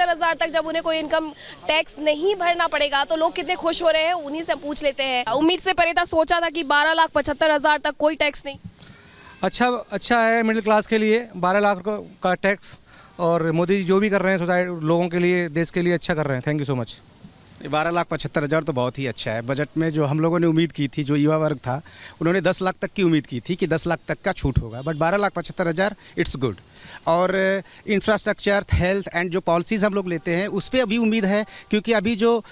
75,000 तक जब उन्हें कोई इनकम टैक्स नहीं भरना पड़ेगा तो लोग कितने खुश हो रहे हैं, उन्हीं से पूछ लेते हैं। उम्मीद से परे था, सोचा था कि 12,75,000 तक कोई टैक्स नहीं। अच्छा है मिडिल क्लास के लिए 12 लाख का टैक्स, और मोदी जी जो भी कर रहे हैं सोसाइटी लोगों के लिए, देश के लिए अच्छा कर रहे हैं। Thank you so much. 12,75,000 तो बहुत ही अच्छा है। बजट में जो हम लोगों ने उम्मीद की थी, जो युवा वर्ग था, उन्होंने 10 लाख तक की उम्मीद की थी कि 10 लाख तक का छूट होगा, बट 12,75,000 इट्स गुड। और इंफ्रास्ट्रक्चर, हेल्थ एंड जो पॉलिसीज़ हम लोग लेते हैं उस पर अभी उम्मीद है, क्योंकि अभी जो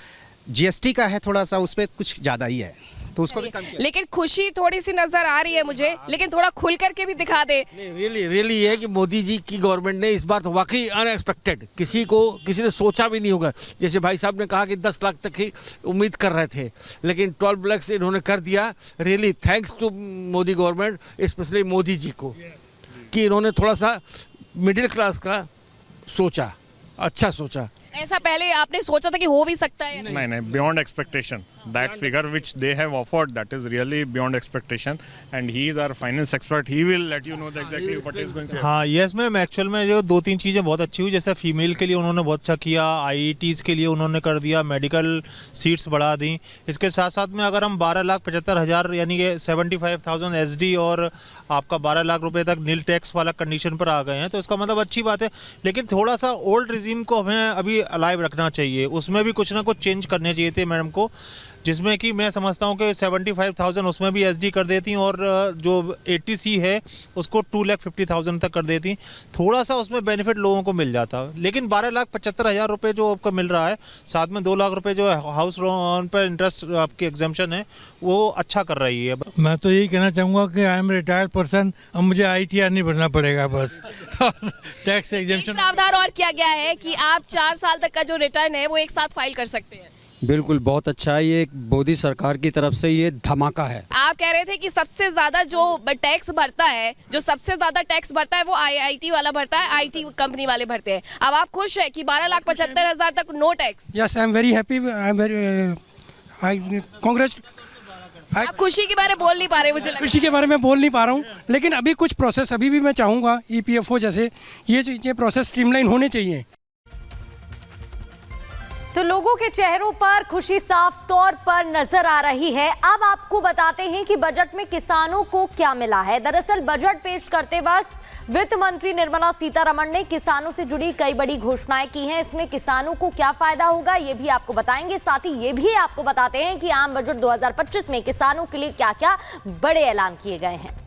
जीएसटी का है थोड़ा सा उस पर कुछ ज़्यादा ही है, तो उसको भी कम किया। लेकिन खुशी थोड़ी सी नजर आ रही है मुझे, लेकिन थोड़ा खुल करके भी दिखा दे। रियली है कि मोदी जी की गवर्नमेंट ने इस बार तो वाकई अनएक्सपेक्टेड, किसी ने सोचा भी नहीं होगा। जैसे भाई साहब ने कहा कि 10 लाख तक ही उम्मीद कर रहे थे, लेकिन 12 लाख इन्होंने कर दिया। Really thanks to Modi government, specially Modi ji को, कि इन्होंने थोड़ा सा मिडिल क्लास का सोचा, अच्छा सोचा। ऐसा पहले आपने सोचा था कि हो भी सकता है? नहीं, beyond expectation. That figure which they have offered, that is really beyond expectation, and he is our finance expert. He will let you know exactly what is going to happen. हाँ यस मैम, एक्चुअल में जो 2-3 चीज़ें बहुत अच्छी हुई, जैसे female के लिए उन्होंने बहुत अच्छा किया, आईआईटीज़ के लिए उन्होंने कर दिया, मेडिकल सीट्स बढ़ा दी। इसके साथ साथ में अगर हम 12,75,000 यानी कि 75,000 एसडी और आपका 12 लाख रुपए तक नील टैक्स वाला कंडीशन पर आ गए हैं, तो इसका मतलब अच्छी बात है। लेकिन थोड़ा सा ओल्ड रिजीम को हमें अभी अलाइव रखना चाहिए, उसमें भी कुछ ना कुछ चेंज करने चाहिए थे मैडम को, जिसमें कि मैं समझता हूं कि 75,000 उसमें भी एसडी कर देती, और जो 80C है उसको 2,50,000 तक कर देती, थोड़ा सा उसमें बेनिफिट लोगों को मिल जाता। लेकिन 12,75,000 रुपये जो आपका मिल रहा है, साथ में 2 लाख रुपए जो हाउस लोन पर इंटरेस्ट आपकी एग्जाम्पशन है, वो अच्छा कर रही है। मैं तो यही कहना चाहूँगा कि आई एम रिटायर्ड पर्सन, अब मुझे ITR नहीं भरना पड़ेगा बस। टैक्स एग्जेम्पशन प्रावधान और किया गया है कि आप 4 साल तक का जो रिटर्न है वो एक साथ फाइल कर सकते हैं। बिल्कुल, बहुत अच्छा है, ये मोदी सरकार की तरफ से ये धमाका है। आप कह रहे थे कि सबसे ज्यादा जो टैक्स भरता है, जो सबसे ज्यादा टैक्स भरता है वो IIT वाला भरता है, IT कंपनी वाले भरते हैं। अब आप खुश है कि 12,75,000 तक no tax? Yes, I am very happy, I am very congrat. आप खुशी के बारे में बोल नहीं पा रहे, मुझे खुशी के बारे में बोल नहीं पा रहा हूँ, लेकिन अभी कुछ प्रोसेस अभी भी मैं चाहूँगा EPFO जैसे ये प्रोसेस स्ट्रीमलाइन होने चाहिए। तो लोगों के चेहरों पर खुशी साफ तौर पर नजर आ रही है। अब आपको बताते हैं कि बजट में किसानों को क्या मिला है। दरअसल बजट पेश करते वक्त वित्त मंत्री निर्मला सीतारमण ने किसानों से जुड़ी कई बड़ी घोषणाएं की हैं। इसमें किसानों को क्या फायदा होगा ये भी आपको बताएंगे, साथ ही ये भी आपको बताते हैं कि आम बजट 2025 में किसानों के लिए क्या क्या बड़े ऐलान किए गए हैं।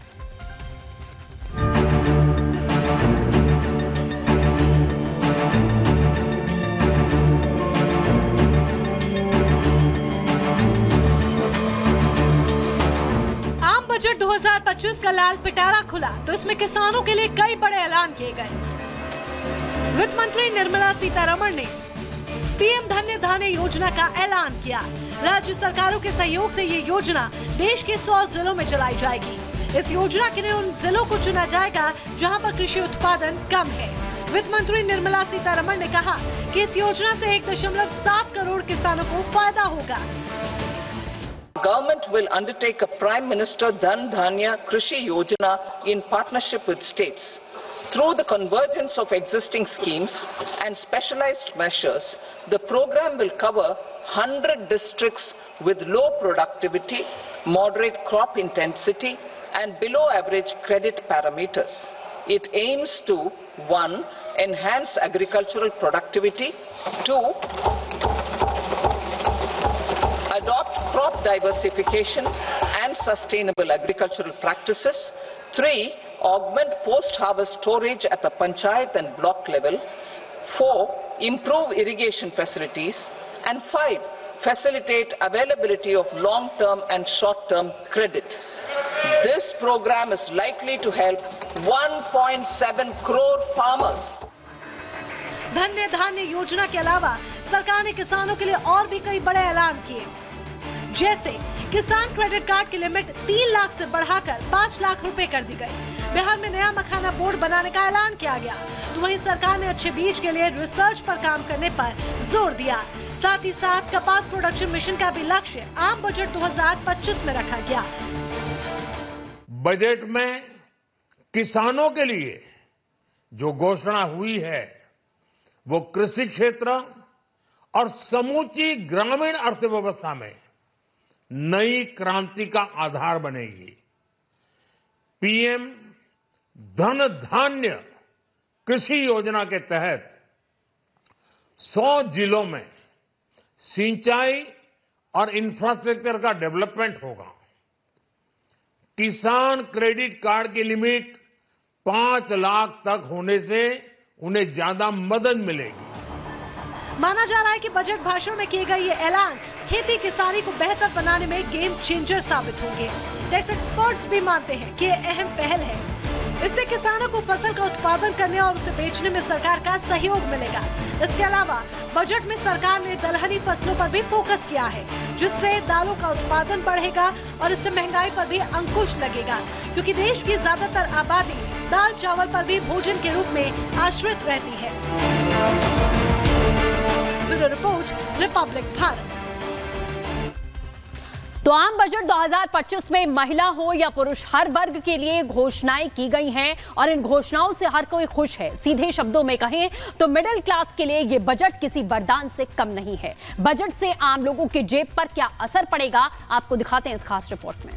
बजट 2025 का लाल पिटारा खुला तो इसमें किसानों के लिए कई बड़े ऐलान किए गए। वित्त मंत्री निर्मला सीतारमण ने पीएम धन्य धान्य योजना का ऐलान किया। राज्य सरकारों के सहयोग से ये योजना देश के 100 जिलों में चलाई जाएगी। इस योजना के लिए उन जिलों को चुना जाएगा जहां पर कृषि उत्पादन कम है। वित्त मंत्री निर्मला सीतारमण ने कहा कि इस योजना से 1.7 करोड़ किसानों को फायदा होगा। Government will undertake a Prime Minister Dhan Dhanya Krishi Yojana in partnership with states. Through the convergence of existing schemes and specialized measures, the program will cover 100 districts with low productivity, moderate crop intensity, and below average credit parameters. It aims to 1. Enhance agricultural productivity, 2. Adopt crop diversification and sustainable agricultural practices. 3. Augment post-harvest storage at the panchayat and block level. 4. Improve irrigation facilities. And 5. Facilitate availability of long-term and short-term credit. This program is likely to help 1.7 crore farmers. धन्य धान्य योजना के अलावा सरकार ने किसानों के लिए और भी कई बड़े ऐलान किए, जैसे किसान क्रेडिट कार्ड की लिमिट 3 लाख से बढ़ाकर 5 लाख रुपए कर दी गई। बिहार में नया मखाना बोर्ड बनाने का ऐलान किया गया। तो वहीं सरकार ने अच्छे बीज के लिए रिसर्च पर काम करने पर जोर दिया। साथ ही साथ कपास प्रोडक्शन मिशन का भी लक्ष्य आम बजट 2025 में रखा गया। बजट में किसानों के लिए जो घोषणा हुई है वो कृषि क्षेत्र और समूची ग्रामीण अर्थव्यवस्था में नई क्रांति का आधार बनेगी। पीएम धन धान्य कृषि योजना के तहत 100 जिलों में सिंचाई और इंफ्रास्ट्रक्चर का डेवलपमेंट होगा। किसान क्रेडिट कार्ड की लिमिट 5 लाख तक होने से उन्हें ज्यादा मदद मिलेगी। माना जा रहा है कि बजट भाषण में किए गए ये ऐलान खेती किसानी को बेहतर बनाने में गेम चेंजर साबित होंगे। टैक्स एक्सपर्ट्स भी मानते हैं कि ये अहम पहल है। इससे किसानों को फसल का उत्पादन करने और उसे बेचने में सरकार का सहयोग मिलेगा। इसके अलावा बजट में सरकार ने दलहनी फसलों पर भी फोकस किया है, जिससे दालों का उत्पादन बढ़ेगा और इससे महंगाई पर भी अंकुश लगेगा, क्योंकि देश की ज्यादातर आबादी दाल चावल पर भी भोजन के रूप में आश्रित रहती है। Bureau report, Republic Bharat. तो आम बजट 2025 में महिला हो या पुरुष, हर वर्ग के लिए घोषणाएं की गई हैं और इन घोषणाओं से हर कोई खुश है। सीधे शब्दों में कहें तो मिडिल क्लास के लिए ये बजट किसी वरदान से कम नहीं है। बजट से आम लोगों के जेब पर क्या असर पड़ेगा, आपको दिखाते हैं इस खास रिपोर्ट में।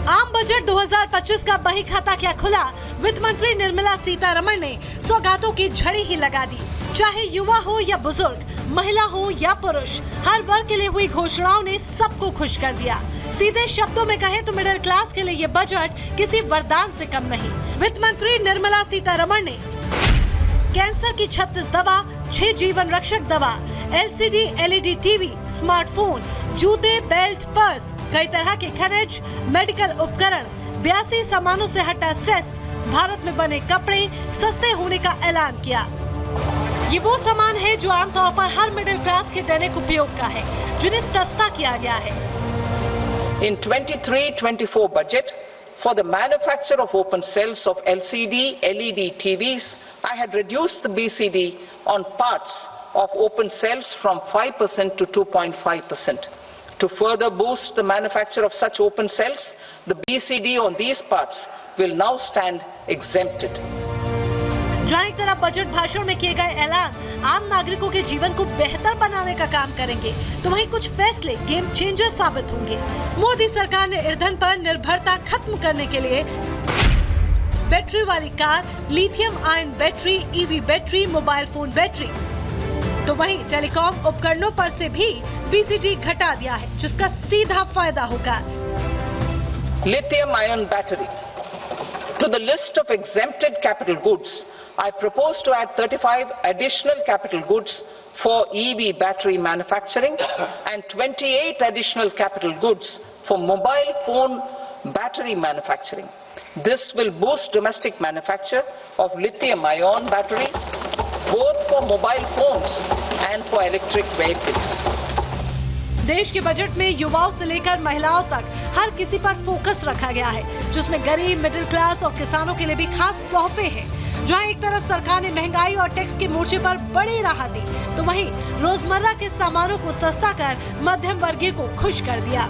आम बजट 2025 का बही खाता क्या खुला? वित्त मंत्री निर्मला सीतारमण ने सौगातों की झड़ी ही लगा दी। चाहे युवा हो या बुजुर्ग, महिला हो या पुरुष, हर वर्ग के लिए हुई घोषणाओं ने सबको खुश कर दिया। सीधे शब्दों में कहें तो मिडिल क्लास के लिए ये बजट किसी वरदान से कम नहीं। वित्त मंत्री निर्मला सीतारमण ने कैंसर की 36 दवा, 6 जीवन रक्षक दवा, LCD LED टीवी, स्मार्टफोन, जूते, बेल्ट, पर्स, कई तरह के खनिज, मेडिकल उपकरण, 82 सामानों से हटा सेस, भारत में बने कपड़े सस्ते होने का ऐलान किया। ये वो सामान है जो आमतौर पर हर मिडिल क्लास के दैनिक उपयोग का है, जिन्हें सस्ता किया गया है। In 23-24 budget, for the manufacture of open cells of LCD, LED TVs, I had reduced the BCD on parts of open cells from 5% to 2.5%. To further boost the manufacture of such open cells, the BCD on these parts will now stand exempted. जहाँ एक तरफ budget भाषण में किए गए ऐलान आम नागरिकों के जीवन को बेहतर बनाने का काम करेंगे, तो वहीं कुछ फैसले गेम चेंजर साबित होंगे। मोदी सरकार ने ईंधन पर निर्भरता खत्म करने के लिए बैटरी वाली car, lithium ion battery, EV battery, mobile phone battery, तो वहीं टेलीकॉम उपकरणों पर से भी BCD घटा दिया है, जिसका सीधा फायदा होगा। Lithium ion battery. To the list of exempted capital goods, I propose to add 35 additional capital goods for EV battery manufacturing and 28 additional capital goods for mobile phone battery manufacturing. This will boost domestic manufacture of lithium ion batteries, both for mobile phones and for electric vehicles. देश के budget में युवाओं से लेकर महिलाओं तक हर किसी पर फोकस रखा गया है, जिसमें गरीब, मिडिल क्लास और किसानों के लिए भी खास तोहफे हैं। जहां एक तरफ सरकार ने महंगाई और टैक्स के मोर्चे पर बड़ी राहत दी, तो वहीं रोजमर्रा के सामानों को सस्ता कर मध्यम वर्गीय को खुश कर दिया।